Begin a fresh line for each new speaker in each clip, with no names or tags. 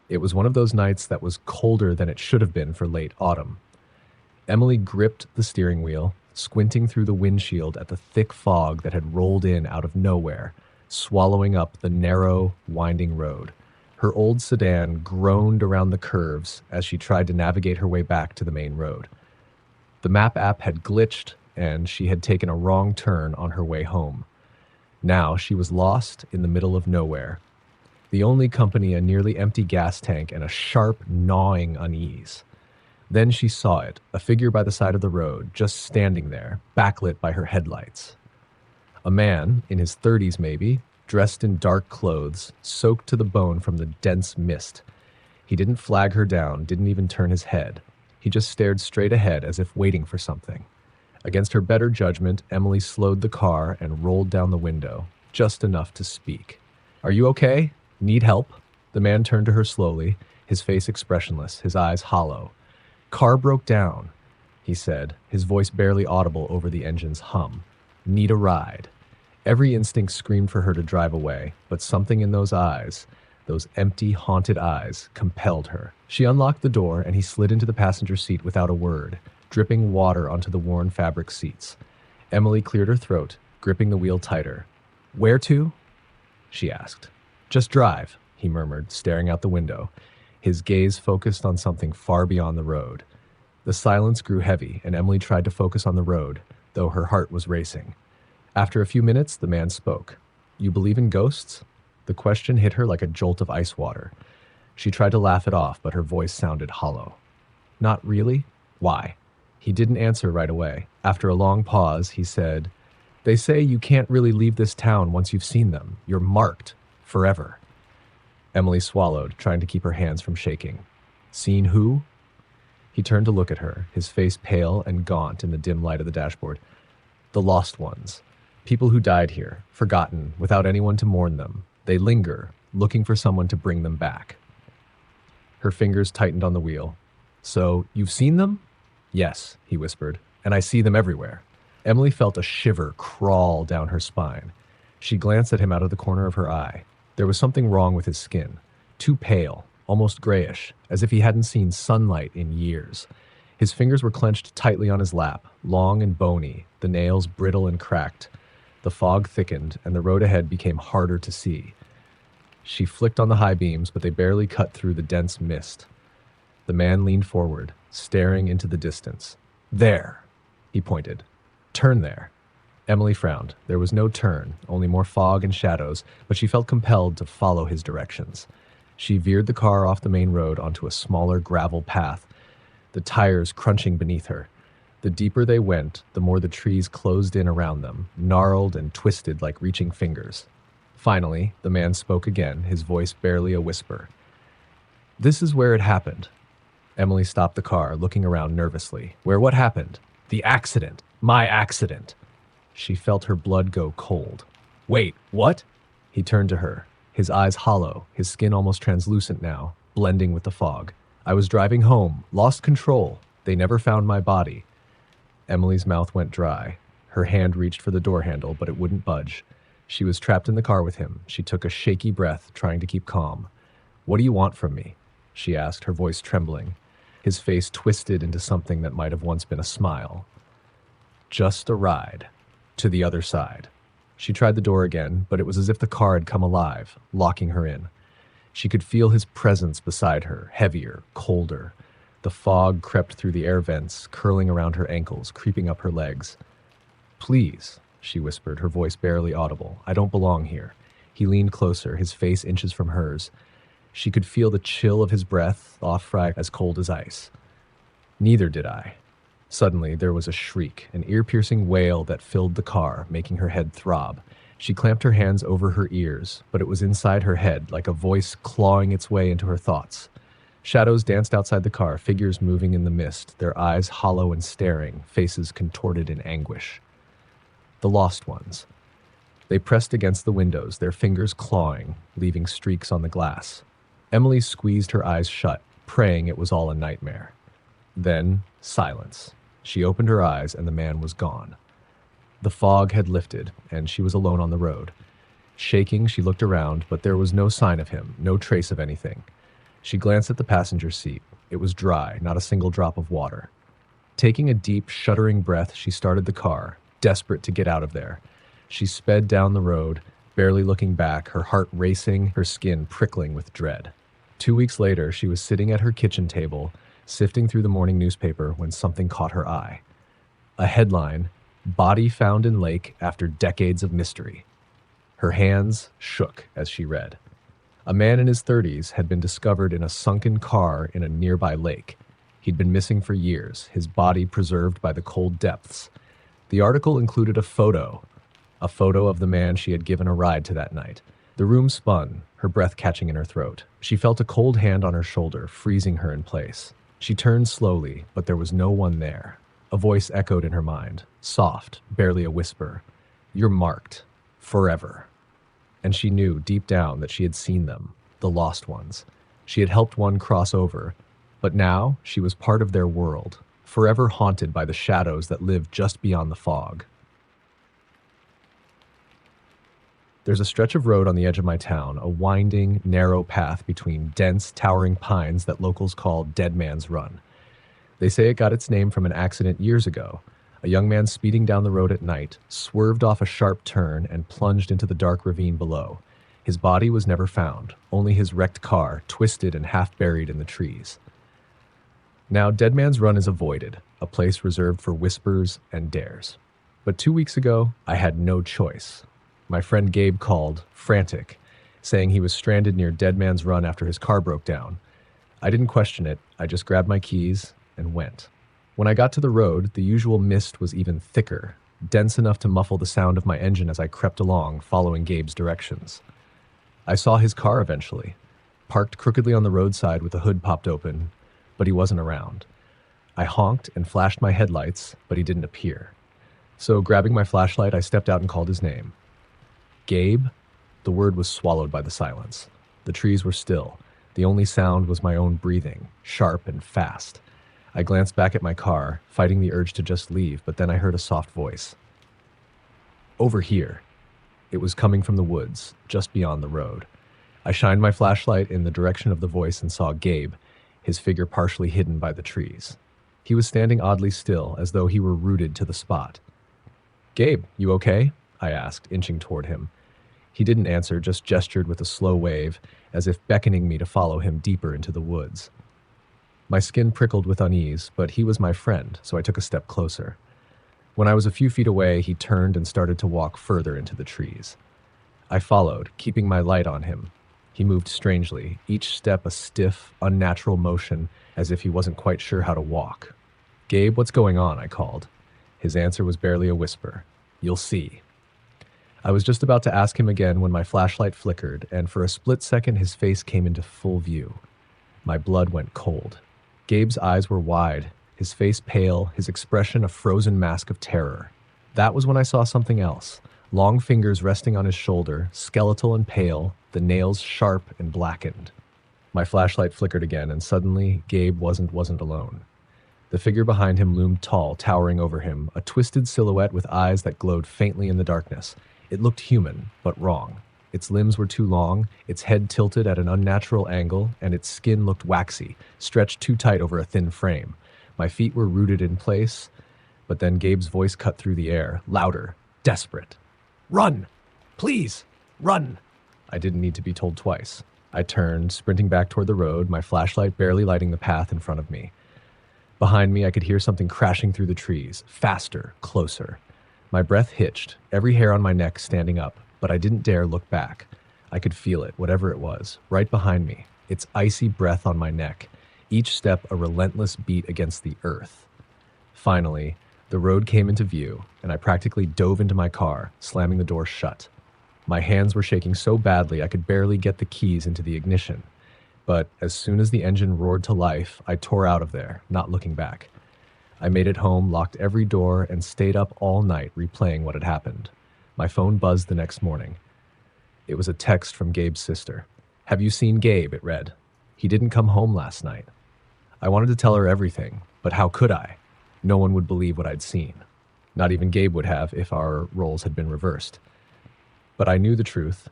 It was one of those nights that was colder than it should have been for late autumn. Emily gripped the steering wheel, squinting through the windshield at the thick fog that had rolled in out of nowhere, swallowing up the narrow, winding road. Her old sedan groaned around the curves as she tried to navigate her way back to the main road. The map app had glitched, and she had taken a wrong turn on her way home. Now she was lost in the middle of nowhere. The only company a nearly empty gas tank and a sharp, gnawing unease. Then she saw it, a figure by the side of the road, just standing there, backlit by her headlights. A man, in his 30s maybe, dressed in dark clothes, soaked to the bone from the dense mist. He didn't flag her down, didn't even turn his head. He just stared straight ahead as if waiting for something. Against her better judgment, Emily slowed the car and rolled down the window, just enough to speak. "Are you okay? Need help?" The man turned to her slowly, his face expressionless, his eyes hollow. "Car broke down," he said, his voice barely audible over the engine's hum. "Need a ride." Every instinct screamed for her to drive away, but something in those eyes, those empty, haunted eyes, compelled her. She unlocked the door, and he slid into the passenger seat without a word, dripping water onto the worn fabric seats. Emily cleared her throat, gripping the wheel tighter. "Where to?" she asked. "Just drive," he murmured, staring out the window, his gaze focused on something far beyond the road. The silence grew heavy, and Emily tried to focus on the road, though her heart was racing. After a few minutes, the man spoke. "You believe in ghosts?" The question hit her like a jolt of ice water. She tried to laugh it off, but her voice sounded hollow. "Not really? Why?" He didn't answer right away. After a long pause, he said, "They say you can't really leave this town once you've seen them. You're marked. Forever." Emily swallowed, trying to keep her hands from shaking. "Seen who?" He turned to look at her, his face pale and gaunt in the dim light of the dashboard. "The lost ones. People who died here, forgotten, without anyone to mourn them. They linger, looking for someone to bring them back." Her fingers tightened on the wheel. "So, you've seen them?" "Yes," he whispered, "and I see them everywhere." Emily felt a shiver crawl down her spine. She glanced at him out of the corner of her eye. There was something wrong with his skin. Too pale, almost grayish, as if he hadn't seen sunlight in years. His fingers were clenched tightly on his lap, long and bony, the nails brittle and cracked. The fog thickened, and the road ahead became harder to see. She flicked on the high beams, but they barely cut through the dense mist. The man leaned forward, staring into the distance. "There," he pointed. "Turn there." Emily frowned. There was no turn, only more fog and shadows, but she felt compelled to follow his directions. She veered the car off the main road onto a smaller gravel path, the tires crunching beneath her. The deeper they went, the more the trees closed in around them, gnarled and twisted like reaching fingers. Finally, the man spoke again, his voice barely a whisper. "This is where it happened." Emily stopped the car, looking around nervously. "Where what happened?" "The accident. My accident." She felt her blood go cold. "Wait, what?" He turned to her, his eyes hollow, his skin almost translucent now, blending with the fog. "I was driving home, lost control. They never found my body." Emily's mouth went dry. Her hand reached for the door handle, but it wouldn't budge. She was trapped in the car with him. She took a shaky breath, trying to keep calm. "What do you want from me?" she asked, her voice trembling. His face twisted into something that might have once been a smile. "Just a ride. To the other side." She tried the door again, but it was as if the car had come alive, locking her in. She could feel his presence beside her, heavier, colder. The fog crept through the air vents, curling around her ankles, creeping up her legs. "Please," she whispered, her voice barely audible. "I don't belong here." He leaned closer, his face inches from hers. She could feel the chill of his breath, off-fried as cold as ice. "Neither did I." Suddenly, there was a shriek, an ear-piercing wail that filled the car, making her head throb. She clamped her hands over her ears, but it was inside her head, like a voice clawing its way into her thoughts. Shadows danced outside the car, figures moving in the mist, their eyes hollow and staring, faces contorted in anguish. The lost ones. They pressed against the windows, their fingers clawing, leaving streaks on the glass. Emily squeezed her eyes shut, praying it was all a nightmare. Then, silence. She opened her eyes, and the man was gone. The fog had lifted, and she was alone on the road. Shaking, she looked around, but there was no sign of him, no trace of anything. She glanced at the passenger seat. It was dry, not a single drop of water. Taking a deep, shuddering breath, she started the car, desperate to get out of there. She sped down the road, barely looking back, her heart racing, her skin prickling with dread. 2 weeks later, she was sitting at her kitchen table, sifting through the morning newspaper when something caught her eye. A headline, "Body Found in Lake After Decades of Mystery." Her hands shook as she read. A man in his 30s had been discovered in a sunken car in a nearby lake. He'd been missing for years, his body preserved by the cold depths. The article included a photo of the man she had given a ride to that night. The room spun, her breath catching in her throat. She felt a cold hand on her shoulder, freezing her in place. She turned slowly, but there was no one there. A voice echoed in her mind, soft, barely a whisper. "You're marked. Forever." And she knew deep down that she had seen them, the lost ones. She had helped one cross over, but now she was part of their world, forever haunted by the shadows that lived just beyond the fog. There's a stretch of road on the edge of my town, a winding, narrow path between dense, towering pines that locals call Dead Man's Run. They say it got its name from an accident years ago. A young man speeding down the road at night swerved off a sharp turn and plunged into the dark ravine below. His body was never found, only his wrecked car, twisted and half buried in the trees. Now, Dead Man's Run is avoided, a place reserved for whispers and dares. But 2 weeks ago, I had no choice. My friend Gabe called, frantic, saying he was stranded near Dead Man's Run after his car broke down. I didn't question it, I just grabbed my keys and went. When I got to the road, the usual mist was even thicker, dense enough to muffle the sound of my engine as I crept along, following Gabe's directions. I saw his car eventually, parked crookedly on the roadside with the hood popped open, but he wasn't around. I honked and flashed my headlights, but he didn't appear. So grabbing my flashlight, I stepped out and called his name. "Gabe?" The word was swallowed by the silence. The trees were still. The only sound was my own breathing, sharp and fast. I glanced back at my car, fighting the urge to just leave, but then I heard a soft voice. "Over here." It was coming from the woods, just beyond the road. I shined my flashlight in the direction of the voice and saw Gabe, his figure partially hidden by the trees. He was standing oddly still, as though he were rooted to the spot. "Gabe, you okay?" I asked, inching toward him. He didn't answer, just gestured with a slow wave, as if beckoning me to follow him deeper into the woods. My skin prickled with unease, but he was my friend, so I took a step closer. When I was a few feet away, he turned and started to walk further into the trees. I followed, keeping my light on him. He moved strangely, each step a stiff, unnatural motion, as if he wasn't quite sure how to walk. "Gabe, what's going on?" I called. His answer was barely a whisper. "You'll see." I was just about to ask him again when my flashlight flickered, and for a split second his face came into full view. My blood went cold. Gabe's eyes were wide, his face pale, his expression a frozen mask of terror. That was when I saw something else. Long fingers resting on his shoulder, skeletal and pale, the nails sharp and blackened. My flashlight flickered again, and suddenly Gabe wasn't alone. The figure behind him loomed tall, towering over him, a twisted silhouette with eyes that glowed faintly in the darkness. It looked human, but wrong. Its limbs were too long, its head tilted at an unnatural angle, and its skin looked waxy, stretched too tight over a thin frame. My feet were rooted in place, but then Gabe's voice cut through the air, louder, desperate. "Run! Please, run!" I didn't need to be told twice. I turned, sprinting back toward the road, my flashlight barely lighting the path in front of me. Behind me, I could hear something crashing through the trees, faster, closer. My breath hitched, every hair on my neck standing up, but I didn't dare look back. I could feel it, whatever it was, right behind me, its icy breath on my neck, each step a relentless beat against the earth. Finally, the road came into view, and I practically dove into my car, slamming the door shut. My hands were shaking so badly I could barely get the keys into the ignition. But as soon as the engine roared to life, I tore out of there, not looking back. I made it home, locked every door, and stayed up all night replaying what had happened. My phone buzzed the next morning. It was a text from Gabe's sister. "Have you seen Gabe?" it read. "He didn't come home last night." I wanted to tell her everything, but how could I? No one would believe what I'd seen. Not even Gabe would have if our roles had been reversed. But I knew the truth.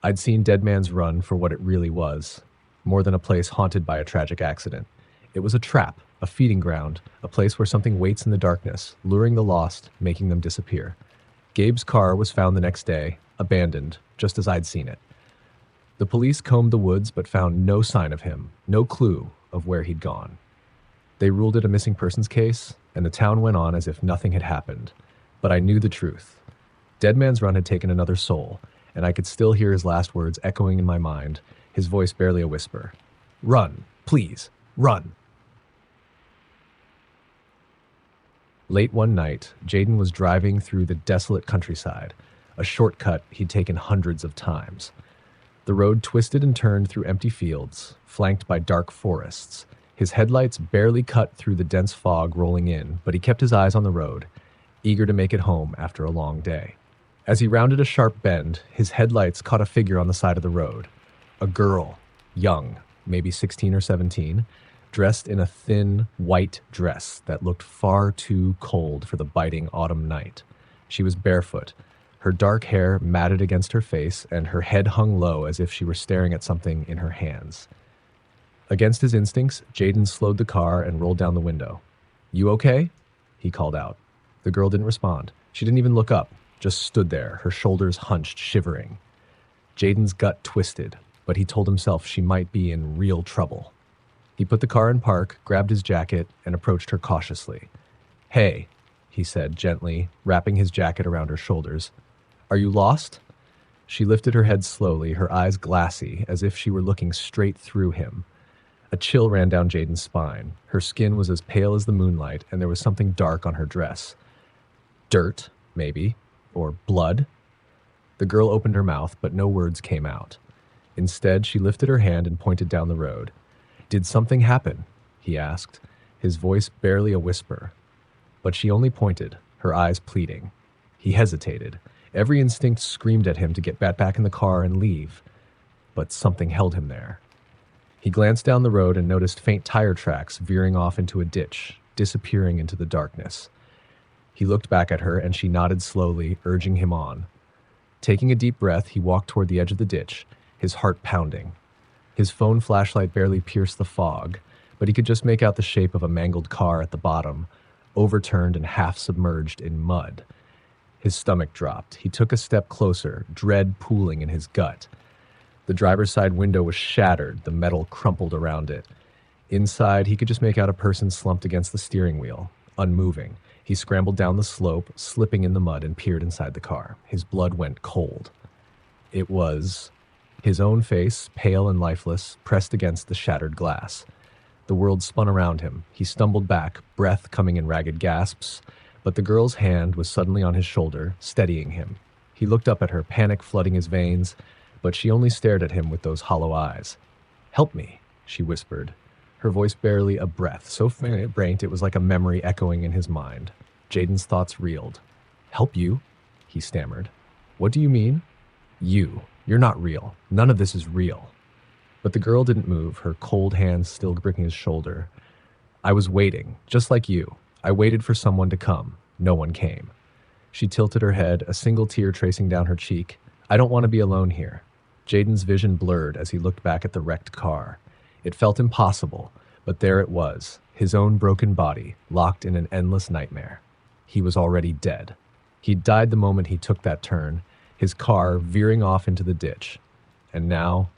I'd seen Dead Man's Run for what it really was. more than a place haunted by a tragic accident. It was a trap, a feeding ground, a place where something waits in the darkness, luring the lost, making them disappear. Gabe's car was found the next day, abandoned, just as I'd seen it. The police combed the woods but found no sign of him, no clue of where he'd gone. They ruled it a missing persons case, and the town went on as if nothing had happened. But I knew the truth. Dead Man's Run had taken another soul, and I could still hear his last words echoing in my mind, his voice barely a whisper. Run, please, run. Late one night, Jaden was driving through the desolate countryside, a shortcut he'd taken hundreds of times. The road twisted and turned through empty fields, flanked by dark forests. His headlights barely cut through the dense fog rolling in, but he kept his eyes on the road, eager to make it home after a long day. As he rounded a sharp bend, his headlights caught a figure on the side of the road. A girl, young, maybe 16 or 17, dressed in a thin, white dress that looked far too cold for the biting autumn night. She was barefoot, her dark hair matted against her face, and her head hung low as if she were staring at something in her hands. Against his instincts, Jaden slowed the car and rolled down the window. You okay? He called out. The girl didn't respond. She didn't even look up, just stood there, her shoulders hunched, shivering. Jaden's gut twisted, but he told himself she might be in real trouble. He put the car in park, grabbed his jacket, and approached her cautiously. Hey, he said gently, wrapping his jacket around her shoulders. Are you lost? She lifted her head slowly, her eyes glassy, as if she were looking straight through him. A chill ran down Jaden's spine. Her skin was as pale as the moonlight, and there was something dark on her dress. Dirt, maybe, or blood. The girl opened her mouth, but no words came out. Instead, she lifted her hand and pointed down the road. Did something happen? He asked, his voice barely a whisper. But she only pointed, her eyes pleading. He hesitated. Every instinct screamed at him to get back in the car and leave. But something held him there. He glanced down the road and noticed faint tire tracks veering off into a ditch, disappearing into the darkness. He looked back at her and she nodded slowly, urging him on. Taking a deep breath, he walked toward the edge of the ditch, his heart pounding. His phone flashlight barely pierced the fog, but he could just make out the shape of a mangled car at the bottom, overturned and half submerged in mud. His stomach dropped. He took a step closer, dread pooling in his gut. The driver's side window was shattered, the metal crumpled around it. Inside, he could just make out a person slumped against the steering wheel, unmoving. He scrambled down the slope, slipping in the mud, and peered inside the car. His blood went cold. It was his own face, pale and lifeless, pressed against the shattered glass. The world spun around him. He stumbled back, breath coming in ragged gasps, but the girl's hand was suddenly on his shoulder, steadying him. He looked up at her, panic flooding his veins, but she only stared at him with those hollow eyes. Help me, she whispered, her voice barely a breath, so faint it was like a memory echoing in his mind. Jaden's thoughts reeled. Help you? He stammered. What do you mean? You're not real. None of this is real. But the girl didn't move, her cold hands still gripping his shoulder. I was waiting, just like you. I waited for someone to come. No one came. She tilted her head, a single tear tracing down her cheek. I don't want to be alone here. Jaden's vision blurred as he looked back at the wrecked car. It felt impossible, but there it was, his own broken body, locked in an endless nightmare. He was already dead. He'd died the moment he took that turn, his car veering off into the ditch. And now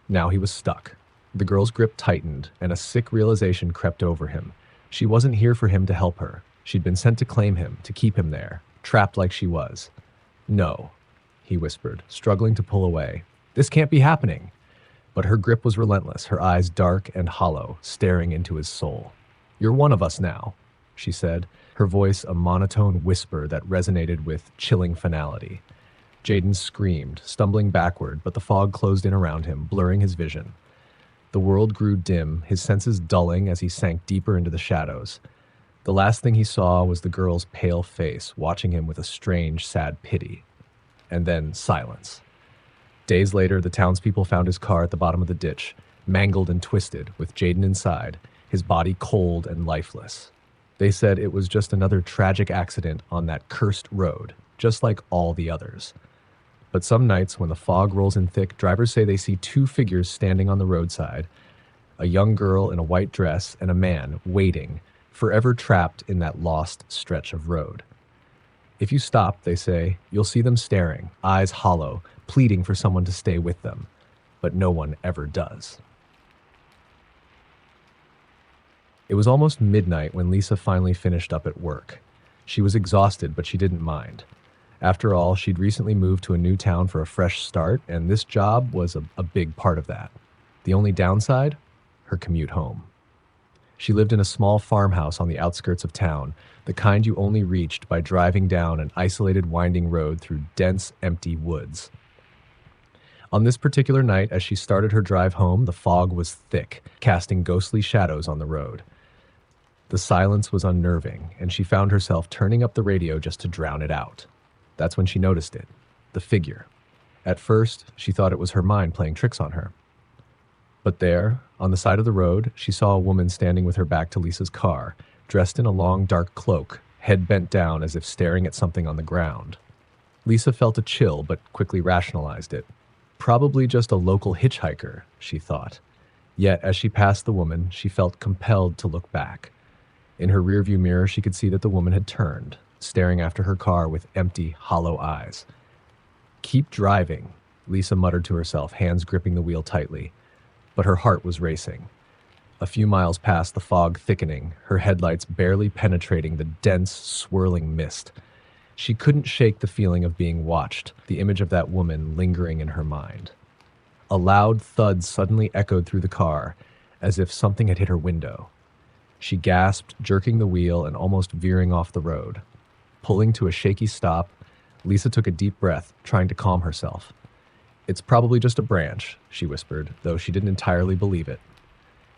he was stuck. The girl's grip tightened, and a sick realization crept over him. She wasn't here for him to help her. She'd been sent to claim him, to keep him there, trapped like she was. No, he whispered, struggling to pull away. This can't be happening. But her grip was relentless, her eyes dark and hollow, staring into his soul. You're one of us now, she said, her voice a monotone whisper that resonated with chilling finality. Jaden screamed, stumbling backward, but the fog closed in around him, blurring his vision. The world grew dim, his senses dulling as he sank deeper into the shadows. The last thing he saw was the girl's pale face, watching him with a strange, sad pity. And then silence. Days later, the townspeople found his car at the bottom of the ditch, mangled and twisted, with Jaden inside, his body cold and lifeless. They said it was just another tragic accident on that cursed road, just like all the others. But some nights, when the fog rolls in thick, drivers say they see two figures standing on the roadside, A young girl in a white dress and a man waiting, forever trapped in that lost stretch of road. If you stop, they say, you'll see them staring, eyes hollow, pleading for someone to stay with them. But no one ever does. It was almost midnight when Lisa finally finished up at work. She was exhausted, but she didn't mind. After all, she'd recently moved to a new town for a fresh start, and this job was a big part of that. The only downside? Her commute home. She lived in a small farmhouse on the outskirts of town, the kind you only reached by driving down an isolated winding road through dense, empty woods. On this particular night, as she started her drive home, the fog was thick, casting ghostly shadows on the road. The silence was unnerving, and she found herself turning up the radio just to drown it out. That's when she noticed it, the figure. At first, she thought it was her mind playing tricks on her. But there, on the side of the road, she saw a woman standing with her back to Lisa's car, dressed in a long, dark cloak, head bent down as if staring at something on the ground. Lisa felt a chill, but quickly rationalized it. Probably just a local hitchhiker, she thought. Yet, as she passed the woman, she felt compelled to look back. In her rearview mirror, she could see that the woman had turned, staring after her car with empty, hollow eyes. "Keep driving," Lisa muttered to herself, hands gripping the wheel tightly. But her heart was racing. A few miles past, the fog thickening, her headlights barely penetrating the dense, swirling mist. She couldn't shake the feeling of being watched, the image of that woman lingering in her mind. A loud thud suddenly echoed through the car, as if something had hit her window. She gasped, jerking the wheel and almost veering off the road. Pulling to a shaky stop, Lisa took a deep breath, trying to calm herself. "It's probably just a branch," she whispered, though she didn't entirely believe it.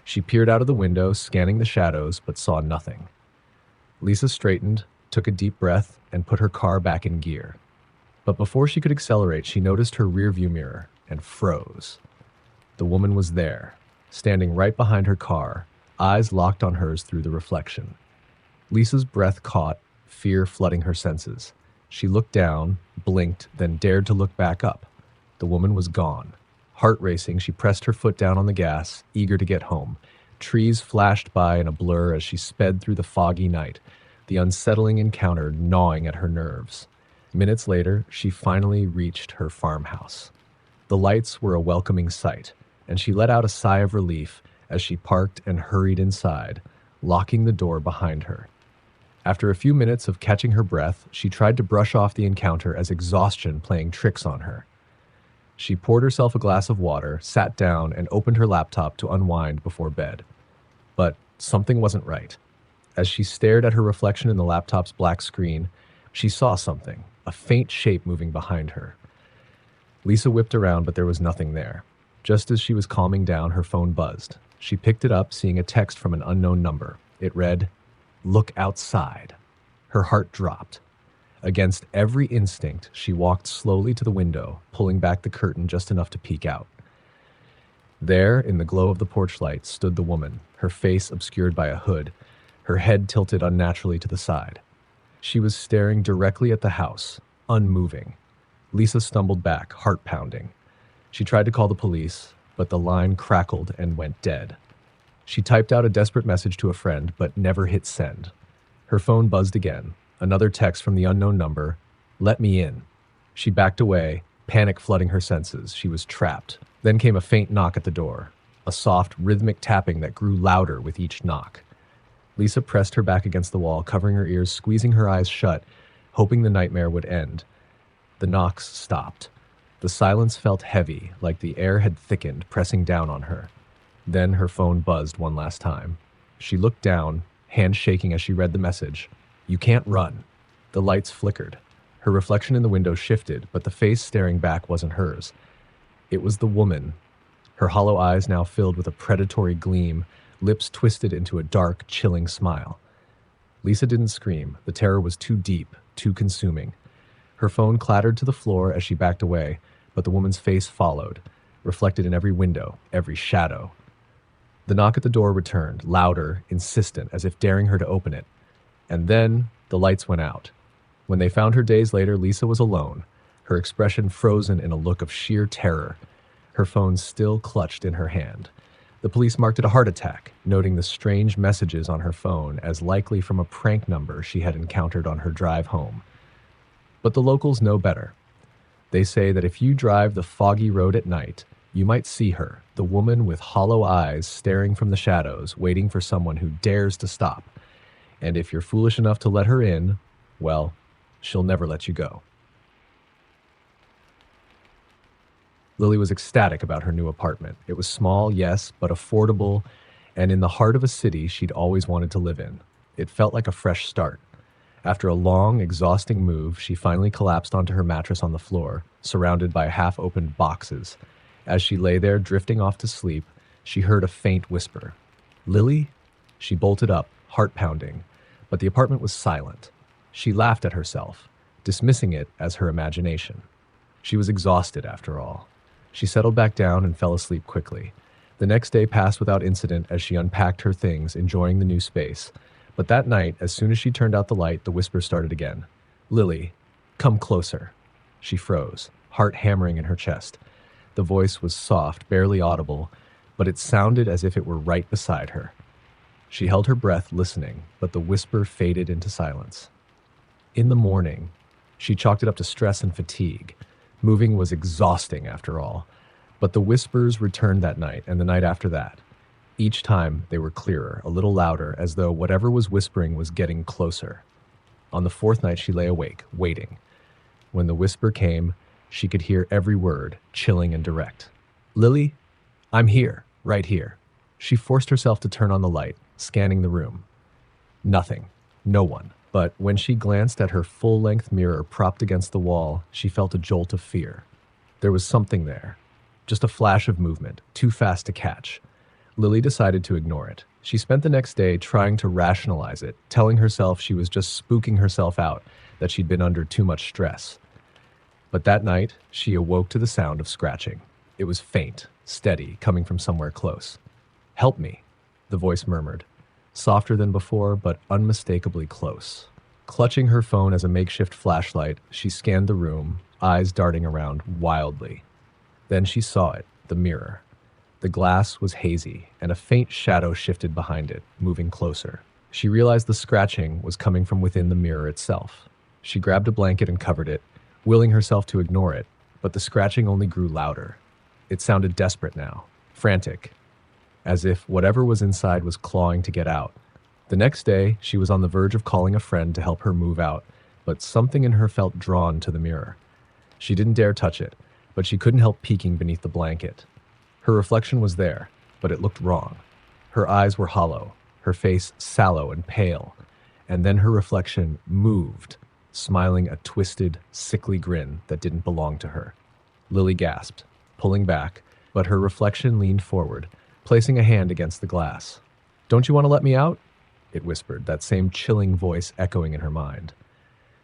She peered out of the window, scanning the shadows, but saw nothing. Lisa straightened, took a deep breath, and put her car back in gear. But before she could accelerate, she noticed her rearview mirror and froze. The woman was there, standing right behind her car, eyes locked on hers through the reflection. Lisa's breath caught, fear flooding her senses. She looked down, blinked, then dared to look back up. The woman was gone. Heart racing, she pressed her foot down on the gas, eager to get home. Trees flashed by in a blur as she sped through the foggy night, the unsettling encounter gnawing at her nerves. Minutes later, she finally reached her farmhouse. The lights were a welcoming sight, and she let out a sigh of relief as she parked and hurried inside, locking the door behind her. After a few minutes of catching her breath, she tried to brush off the encounter as exhaustion playing tricks on her. She poured herself a glass of water, sat down, and opened her laptop to unwind before bed. But something wasn't right. As she stared at her reflection in the laptop's black screen, she saw something, a faint shape moving behind her. Lisa whipped around, but there was nothing there. Just as she was calming down, her phone buzzed. She picked it up, seeing a text from an unknown number. It read, "Look outside." Her heart dropped. Against every instinct, she walked slowly to the window, pulling back the curtain just enough to peek out. There, in the glow of the porch light, stood the woman, her face obscured by a hood, her head tilted unnaturally to the side. She was staring directly at the house, unmoving. Lisa stumbled back, heart pounding. She tried to call the police, but the line crackled and went dead. She typed out a desperate message to a friend, but never hit send. Her phone buzzed again. Another text from the unknown number, "Let me in." She backed away, panic flooding her senses. She was trapped. Then came a faint knock at the door, a soft, rhythmic tapping that grew louder with each knock. Lisa pressed her back against the wall, covering her ears, squeezing her eyes shut, hoping the nightmare would end. The knocks stopped. The silence felt heavy, like the air had thickened, pressing down on her. Then her phone buzzed one last time. She looked down, hands shaking as she read the message. "You can't run." The lights flickered. Her reflection in the window shifted, but the face staring back wasn't hers. It was the woman, her hollow eyes now filled with a predatory gleam, lips twisted into a dark, chilling smile. Lisa didn't scream. The terror was too deep, too consuming. Her phone clattered to the floor as she backed away, but the woman's face followed, reflected in every window, every shadow. The knock at the door returned, louder, insistent, as if daring her to open it. And then the lights went out. When they found her days later, Lisa was alone, her expression frozen in a look of sheer terror, her phone still clutched in her hand. The police marked it a heart attack, noting the strange messages on her phone as likely from a prank number she had encountered on her drive home. But the locals know better. They say that if you drive the foggy road at night, you might see her, the woman with hollow eyes staring from the shadows, waiting for someone who dares to stop. And if you're foolish enough to let her in, well, she'll never let you go. Lily was ecstatic about her new apartment. It was small, yes, but affordable, and in the heart of a city she'd always wanted to live in. It felt like a fresh start. After a long, exhausting move, she finally collapsed onto her mattress on the floor, surrounded by half-opened boxes. As she lay there, drifting off to sleep, she heard a faint whisper. "Lily?" She bolted up, heart pounding, but the apartment was silent. She laughed at herself, dismissing it as her imagination. She was exhausted, after all. She settled back down and fell asleep quickly. The next day passed without incident as she unpacked her things, enjoying the new space. But that night, as soon as she turned out the light, the whisper started again. "Lily, come closer." She froze, heart hammering in her chest. The voice was soft, barely audible, but it sounded as if it were right beside her. She held her breath, listening, but the whisper faded into silence. In the morning, she chalked it up to stress and fatigue. Moving was exhausting, after all. But the whispers returned that night and the night after that. Each time they were clearer, a little louder, as though whatever was whispering was getting closer. On the fourth night, she lay awake, waiting. When the whisper came, she could hear every word, chilling and direct. "Lily, I'm here, right here." She forced herself to turn on the light, scanning the room. Nothing. No one. But when she glanced at her full-length mirror propped against the wall, she felt a jolt of fear. There was something there. Just a flash of movement, too fast to catch. Lily decided to ignore it. She spent the next day trying to rationalize it, telling herself she was just spooking herself out, that she'd been under too much stress. But that night, she awoke to the sound of scratching. It was faint, steady, coming from somewhere close. "Help me," the voice murmured, softer than before, but unmistakably close. Clutching her phone as a makeshift flashlight, she scanned the room, eyes darting around wildly. Then she saw it, the mirror. The glass was hazy, and a faint shadow shifted behind it, moving closer. She realized the scratching was coming from within the mirror itself. She grabbed a blanket and covered it, willing herself to ignore it, but the scratching only grew louder. It sounded desperate now, frantic, as if whatever was inside was clawing to get out. The next day, she was on the verge of calling a friend to help her move out, but something in her felt drawn to the mirror. She didn't dare touch it, but she couldn't help peeking beneath the blanket. Her reflection was there, but it looked wrong. Her eyes were hollow, her face sallow and pale, and then her reflection moved, smiling a twisted, sickly grin that didn't belong to her. Lily gasped, pulling back, but her reflection leaned forward, placing a hand against the glass. "Don't you want to let me out?" it whispered, that same chilling voice echoing in her mind.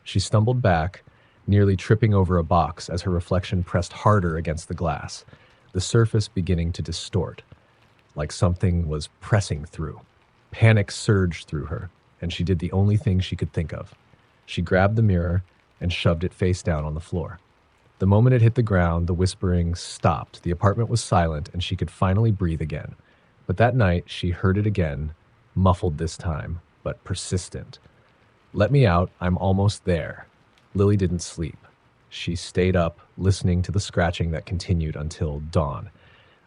She stumbled back, nearly tripping over a box as her reflection pressed harder against the glass, the surface beginning to distort, like something was pressing through. Panic surged through her, and she did the only thing she could think of. She grabbed the mirror and shoved it face down on the floor. The moment it hit the ground, the whispering stopped. The apartment was silent, and she could finally breathe again. But that night, she heard it again, muffled this time, but persistent. "Let me out, I'm almost there." Lily didn't sleep. She stayed up, listening to the scratching that continued until dawn.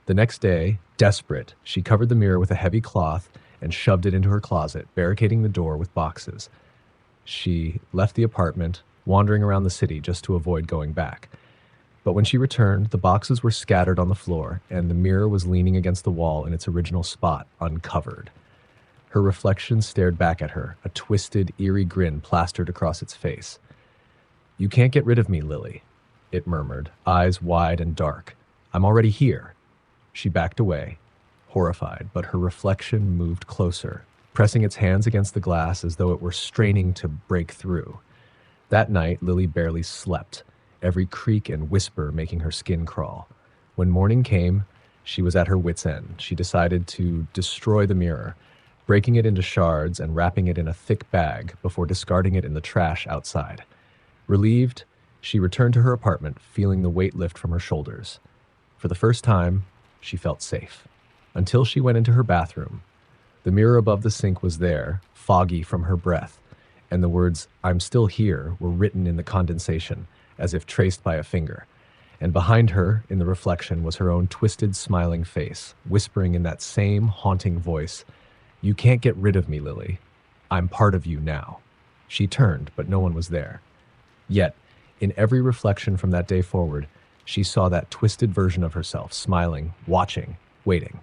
The next day, desperate, she covered the mirror with a heavy cloth and shoved it into her closet, barricading the door with boxes. She left the apartment, wandering around the city just to avoid going back. But when she returned, the boxes were scattered on the floor, and the mirror was leaning against the wall in its original spot, uncovered. Her reflection stared back at her, a twisted, eerie grin plastered across its face. "You can't get rid of me, Lily," it murmured, eyes wide and dark. "I'm already here." She backed away, horrified, but her reflection moved closer, pressing its hands against the glass as though it were straining to break through. That night, Lily barely slept, every creak and whisper making her skin crawl. When morning came, she was at her wit's end. She decided to destroy the mirror, breaking it into shards and wrapping it in a thick bag before discarding it in the trash outside. Relieved, she returned to her apartment, feeling the weight lift from her shoulders. For the first time, she felt safe. until she went into her bathroom. The mirror above the sink was there, foggy from her breath, and the words, "I'm still here," were written in the condensation, as if traced by a finger. And behind her, in the reflection, was her own twisted, smiling face, whispering in that same haunting voice, "You can't get rid of me, Lily. I'm part of you now." She turned, but no one was there. Yet, in every reflection from that day forward, she saw that twisted version of herself, smiling, watching, waiting.